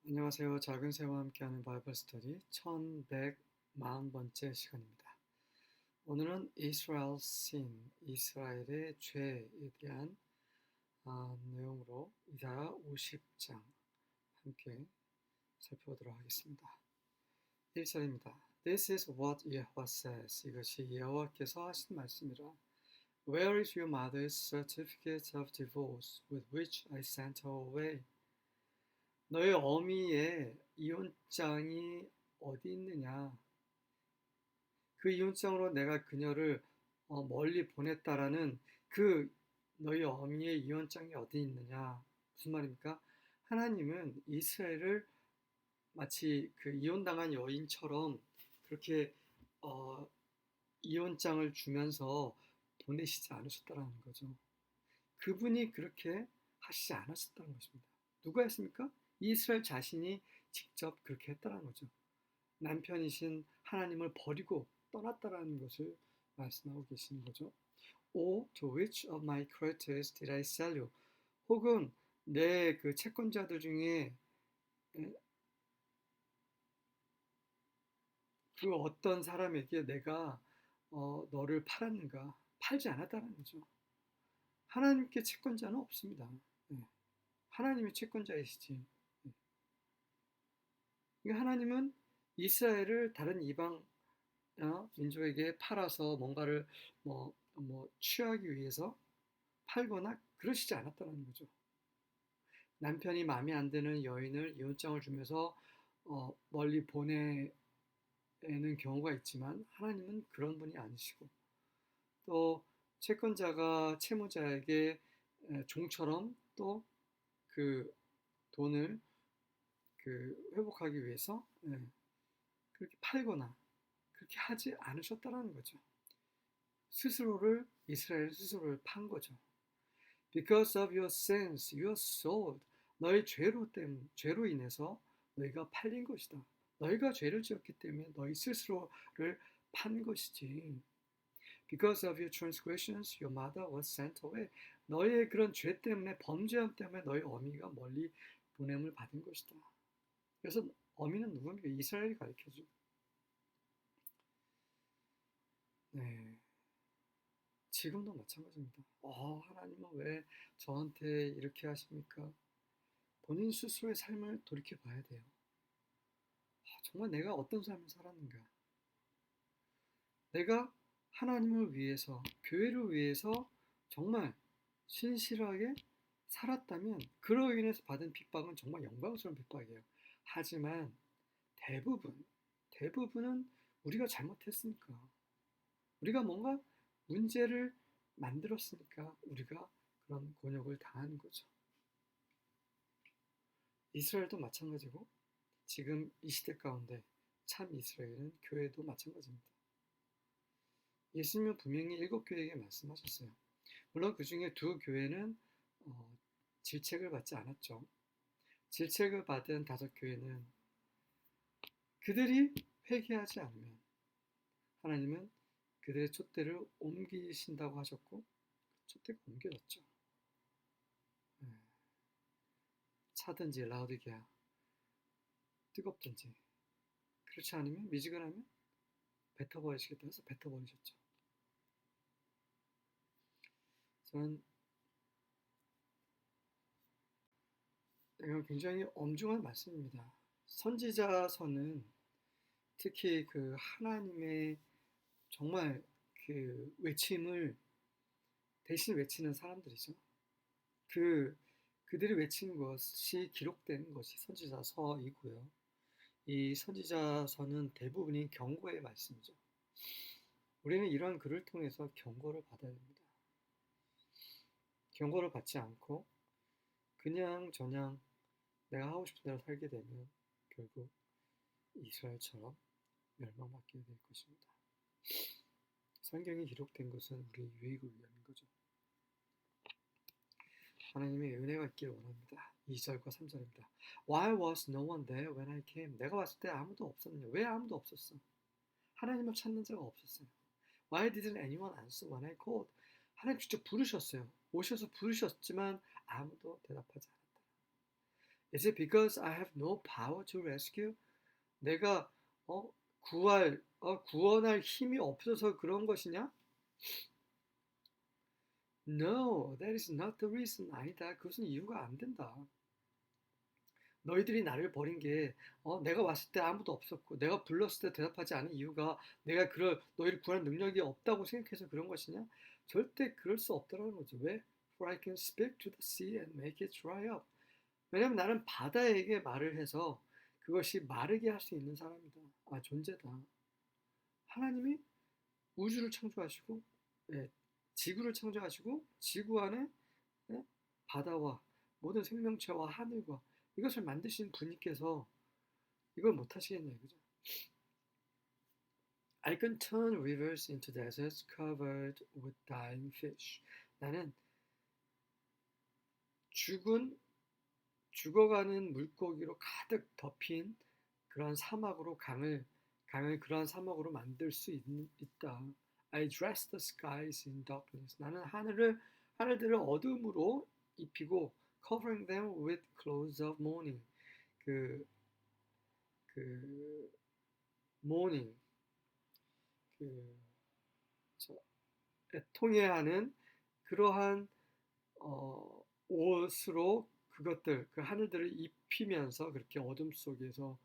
안녕하세요. 작은 새와 함께하는 바이블 스터디 1140번째 시간입니다. 오늘은 Israel sin, 이스라엘의 죄에 대한 내용으로 이사야 50장 함께 살펴보도록 하겠습니다. 1절입니다. This is what Yahweh says. 이것이 여호와께서 하신 말씀이라. Where is your mother's certificate of divorce with which I sent her away? 너의 어미의 이혼장이 어디 있느냐? 그 이혼장으로 내가 그녀를 멀리 보냈다라는 그 너희 어미의 이혼장이 어디 있느냐? 무슨 말입니까? 하나님은 이스라엘을 마치 그 이혼당한 여인처럼 그렇게 어, 이혼장을 주면서 보내시지 않으셨다라는 거죠. 그분이 그렇게 하시지 않았었다는 것입니다. 누가 했습니까? 이스라엘 자신이 직접 그렇게 했다는 거죠. 남편이신 하나님을 버리고 떠났다라는 것을 말씀하고 계시는 거죠. O to which of my creditors did I sell you? 혹은 내 그 채권자들 중에 그 어떤 사람에게 내가 너를 팔았는가? 팔지 않았다는 거죠. 하나님께 채권자는 없습니다. 하나님이 채권자이시지. 하나님은 이스라엘을 다른 이방 민족에게 팔아서 뭔가를 취하기 위해서 팔거나 그러시지 않았다는 거죠. 남편이 마음에 안 드는 여인을 이혼장을 주면서 멀리 보내는 경우가 있지만 하나님은 그런 분이 아니시고 또 채권자가 채무자에게 종처럼 또 그 돈을 회복하기 위해서 그렇게 팔거나 그렇게 하지 않으셨다라는 거죠. 이스라엘 스스로를 판 거죠. Because of your sins, you are sold. 너의 죄로 인해서 너희가 팔린 것이다. 너희가 죄를 지었기 때문에 너희 스스로를 판 것이지. Because of your transgressions, your mother was sent away. 너의 그런 죄 때문에 범죄함 때문에 너희 어미가 멀리 보냄을 받은 것이다. 그래서 어미는 누굽니까? 이스라엘이 가르쳐줘. 네. 지금도 마찬가지입니다. 하나님은 왜 저한테 이렇게 하십니까? 본인 스스로의 삶을 돌이켜 봐야 돼요. 정말 내가 어떤 삶을 살았는가? 내가 하나님을 위해서, 교회를 위해서 정말 신실하게 살았다면 그로 인해서 받은 핍박은 정말 영광스러운 핍박이에요. 하지만 대부분은 우리가 잘못했으니까, 우리가 뭔가 문제를 만들었으니까 우리가 그런 곤욕을 당하는 거죠. 이스라엘도 마찬가지고 지금 이 시대 가운데 참 이스라엘은 교회도 마찬가지입니다. 예수님은 분명히 7교회에게 말씀하셨어요. 물론 그 중에 2교회는 질책을 받지 않았죠. 질책을 받은 5교회는 그들이 회개하지 않으면 하나님은 그들의 촛대를 옮기신다고 하셨고 촛대가 옮겨졌죠. 차든지 라우디게아 뜨겁든지 그렇지 않으면 미지근하면 뱉어버리시겠다 해서 뱉어버리셨죠. 저는 이건 굉장히 엄중한 말씀입니다. 선지자서는 특히 그 하나님의 정말 그 외침을 대신 외치는 사람들이죠. 그들이 외친 것이 기록된 것이 선지자서이고요. 이 선지자서는 대부분이 경고의 말씀이죠. 우리는 이런 글을 통해서 경고를 받아야 됩니다. 경고를 받지 않고 그냥 저냥 내가 하고 싶은 대로 살게 되면 결국 이스라엘처럼 멸망받게 될 것입니다. 성경이 기록된 것은 우리의 유익을 위함인 거죠. 하나님의 은혜가 있기를 원합니다. 2절과 3절입니다. Why was no one there when I came? 내가 왔을 때 아무도 없었느냐? 왜 아무도 없었어? 하나님을 찾는 자가 없었어요. Why didn't anyone answer when I called? 하나님 직접 부르셨어요. 오셔서 부르셨지만 아무도 대답하지 않았다. Is it because I have no power to rescue? 내가 구원할 힘이 없어서 그런 것이냐? No, that is not the reason. 아니다. 그것은 이유가 안 된다. 너희들이 나를 버린 게 내가 왔을 때 아무도 없었고 내가 불렀을 때 대답하지 않은 이유가 내가 너희를 구할 능력이 없다고 생각해서 그런 것이냐? 절대 그럴 수 없다는 거죠. 왜? For I can speak to the sea and make it dry up. 왜냐면 나는 바다에게 말을 해서 그것이 마르게 할 수 있는 사람이다. 존재다. 하나님이 우주를 창조하시고 예, 지구를 창조하시고 지구 안에 예, 바다와 모든 생명체와 하늘과 이것을 만드신 분이께서 이걸 못하시겠냐 그죠? I can turn rivers into deserts covered with dying fish. 나는 죽어가는 물고기로 가득 덮인 그런 사막으로 강을 그러한 사막으로 만들 수 있다. I dress the skies in darkness. 나는 하늘들을 어둠으로 입히고 covering them with clothes of mourning. 그 mourning 통해하는 그러한 옷으로 그 하늘들을 입히면서 그렇게 어둠 속에서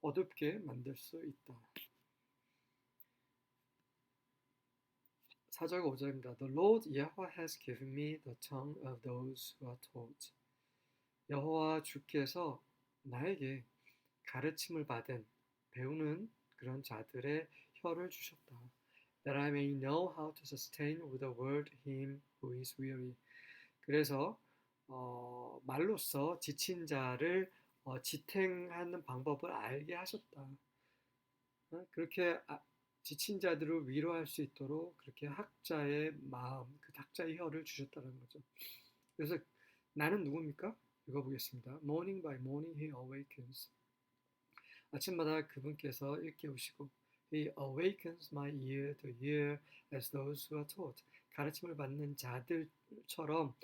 어둡게 만들 수 있다. 4절 5절입니다. The Lord Yahweh has given me the tongue of those who are taught. 여호와 주께서 나에게 가르침을 받은 배우는 그런 자들의 혀를 주셨다. That I may know how to sustain with a word him who is weary. 그래서 말로써 지친 자를 지탱하는 방법을 알게 하셨다. 그렇게 지친 자들을 위로할 수 있도록 그렇게 학자의 마음, 그 학자의 혀를 주셨다는 거죠. 그래서 나는 누굽니까? 읽어보겠습니다. Morning by morning he awakens. 아침마다 그분께서 일깨우시고 He awakens my ear to hear as those who are taught. 가르침을 받는 자들처럼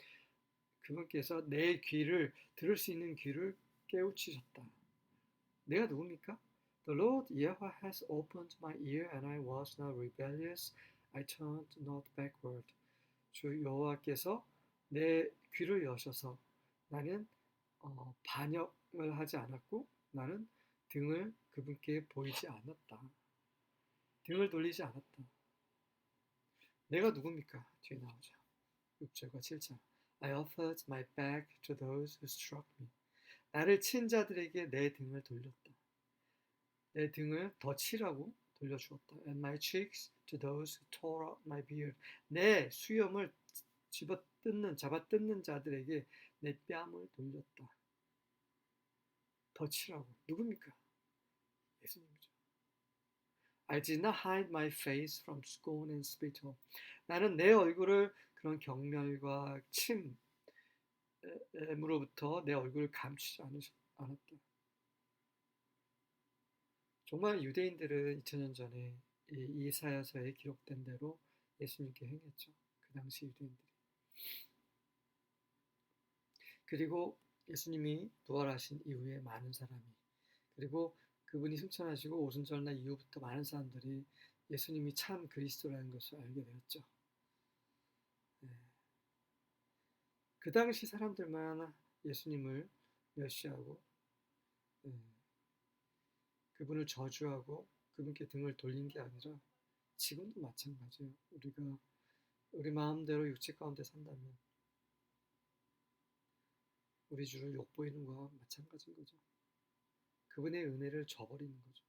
그분께서 내 귀를 들을 수 있는 귀를 깨우치셨다. 내가 누굽니까? The Lord Yahweh has opened my ear and I was not rebellious. I turned not backward. 주 여호와께서 내 귀를 여셔서 나는 반역을 하지 않았고 나는 등을 그분께 보이지 않았다. 등을 돌리지 않았다. 내가 누굽니까? 뒤에 나오죠. 6절과 7절. I offered my back to those who struck me. 나를 친 자들에게 내 등을 돌렸다. 내 등을 더 치라고 돌려주었다. And my cheeks to those who tore out my beard. 내 수염을 잡아뜯는 자들에게 내 뺨을 돌렸다. 더 치라고. 누굽니까? 예수님이죠. I did not hide my face from scorn and spittle. 나는 내 얼굴을 그런 경멸과 침으로부터 내 얼굴을 감추지 않았다. 정말 유대인들은 2000년 전에 이 이사야서에 기록된 대로 예수님께 행했죠. 그 당시 유대인들이. 그리고 예수님이 부활하신 이후에 많은 사람이 그리고 그분이 승천하시고 오순절날 이후부터 많은 사람들이 예수님이 참 그리스도라는 것을 알게 되었죠. 그 당시 사람들만 예수님을 멸시하고 그분을 저주하고 그분께 등을 돌린 게 아니라 지금도 마찬가지예요. 우리가 우리 마음대로 육체 가운데 산다면 우리 주를 욕보이는 것과 마찬가지인 거죠. 그분의 은혜를 저버리는 거죠.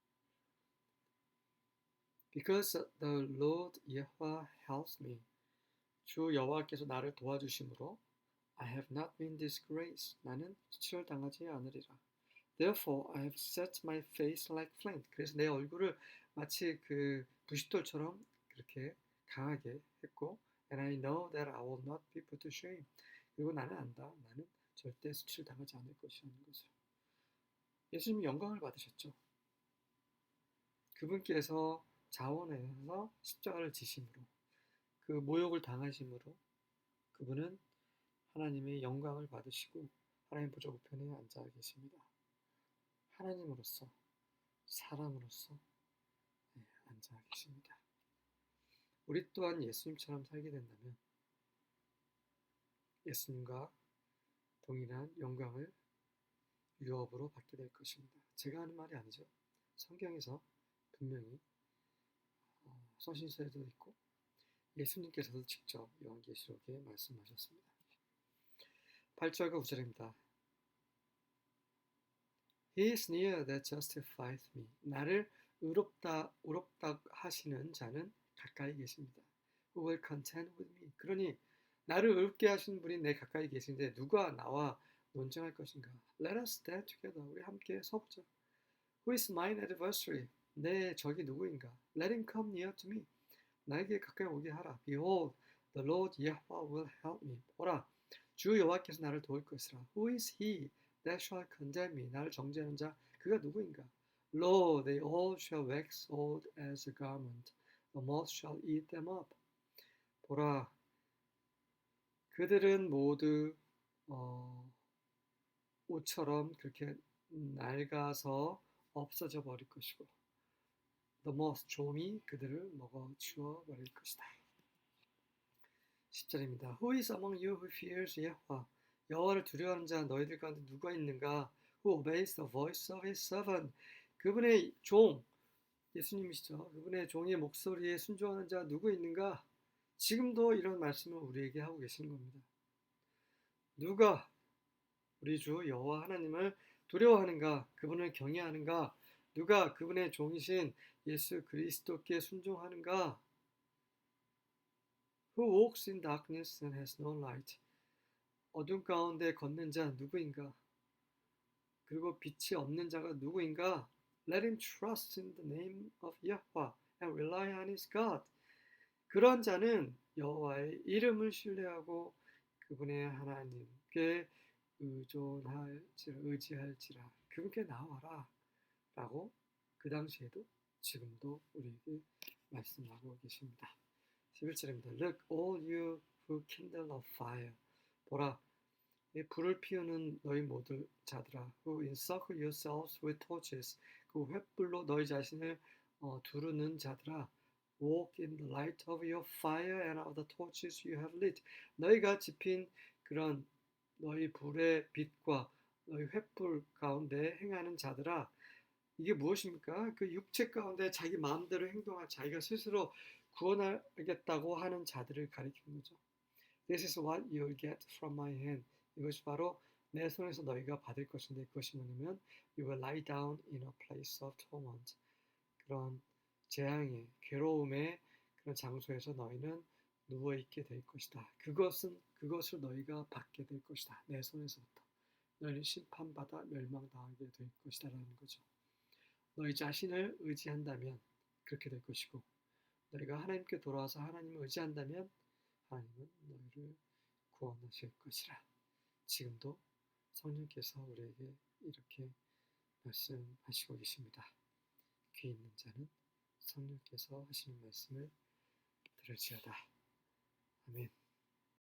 Because the Lord Yahweh helps me. 주 여호와께서 나를 도와주심으로 I have not been disgraced. 나는 수치를 당하지 않으리라. Therefore I have set my face like flint. 그래서 내 얼굴을 마치 그 부싯돌처럼 그렇게 강하게 했고 And I know that I will not be put to shame. 그리고 나는 안다. 나는 절대 수치를 당하지 않을 것이라는 것을. 예수님이 영광을 받으셨죠. 그분께서 자원해서 십자가를 지심으로 그 모욕을 당하심으로 그분은 하나님의 영광을 받으시고 하나님 보좌 우편에 앉아 계십니다. 하나님으로서, 사람으로서 앉아 계십니다. 우리 또한 예수님처럼 살게 된다면 예수님과 동일한 영광을 유업으로 받게 될 것입니다. 제가 하는 말이 아니죠. 성경에서 분명히 서신서에도 있고 예수님께서도 직접 요한계시록에 말씀하셨습니다. 8절과 9절입니다. He is near that justifieth me. 나를 의롭다 하시는 자는 가까이 계십니다. Who will contend with me. 그러니 나를 의롭게 하시는 분이 내 가까이 계신데 누가 나와 논쟁할 것인가? Let us stand together. 우리 함께 서보자. Who is mine adversary? 내 적이 누구인가? Let him come near to me. 나에게 가까이 오게 하라. Behold, the Lord Yahweh will help me. 보라, 주 여호와께서 나를 도울 것이라. Who is he that shall condemn me? 나를 정죄하는 자, 그가 누구인가? Lo, they all shall wax old as a garment. The moth shall eat them up. 보라, 그들은 모두 옷처럼 그렇게 낡아서 없어져 버릴 것이고 The moth, 좀이 그들을 먹어 치워 버릴 것이다. 10절입니다. Who is among you who fears Yahweh? 여호와를 두려워하는 자 너희들 가운데 누가 있는가? Who obeys the voice of his servant? 그분의 종, 예수님이시죠. 그분의 종의 목소리에 순종하는 자 누구 있는가? 지금도 이런 말씀을 우리에게 하고 계시는 겁니다. 누가 우리 주 여호와 하나님을 두려워하는가? 그분을 경외하는가? 누가 그분의 종이신 예수 그리스도께 순종하는가? Who walks in darkness and has no light? 어둠 가운데 걷는 자 누구인가? 그리고 빛이 없는 자가 누구인가? Let him trust in the name of Yahweh and rely on his God. 그런 자는 여호와의 이름을 신뢰하고 그분의 하나님께 의지할지라 그분께 나와라 라고 그 당시에도 지금도 우리에게 말씀하고 계십니다. 11절입니다. Look, all you who kindle a fire. 보라, 불을 피우는 너희 모두 자들아. Who encircle yourselves with torches. 그 횃불로 너희 자신을 두르는 자들아. Walk in the light of your fire and of the torches you have lit. 너희가 지핀 그런 너희 불의 빛과 너희 횃불 가운데 행하는 자들아. 이게 무엇입니까? 그 육체 가운데 자기 마음대로 행동할 자기가 스스로 구원하겠다고 하는 자들을 가리키는 거죠. This is what you'll get from my hand. 이것이 바로 내 손에서 너희가 받을 것인데 그것이 뭐냐면 You will lie down in a place of torment. 그런 재앙의 괴로움의 그런 장소에서 너희는 누워있게 될 것이다. 그것을 너희가 받게 될 것이다. 내 손에서부터. 너희는 심판받아 멸망당하게 될 것이다 라는 거죠. 너희 자신을 의지한다면 그렇게 될 것이고 너희가 하나님께 돌아와서 하나님을 의지한다면 하나님은 너희를 구원하실 것이라. 지금도 성령께서 우리에게 이렇게 말씀하시고 계십니다. 귀 있는 자는 성령께서 하시는 말씀을 들을지어다. 아멘.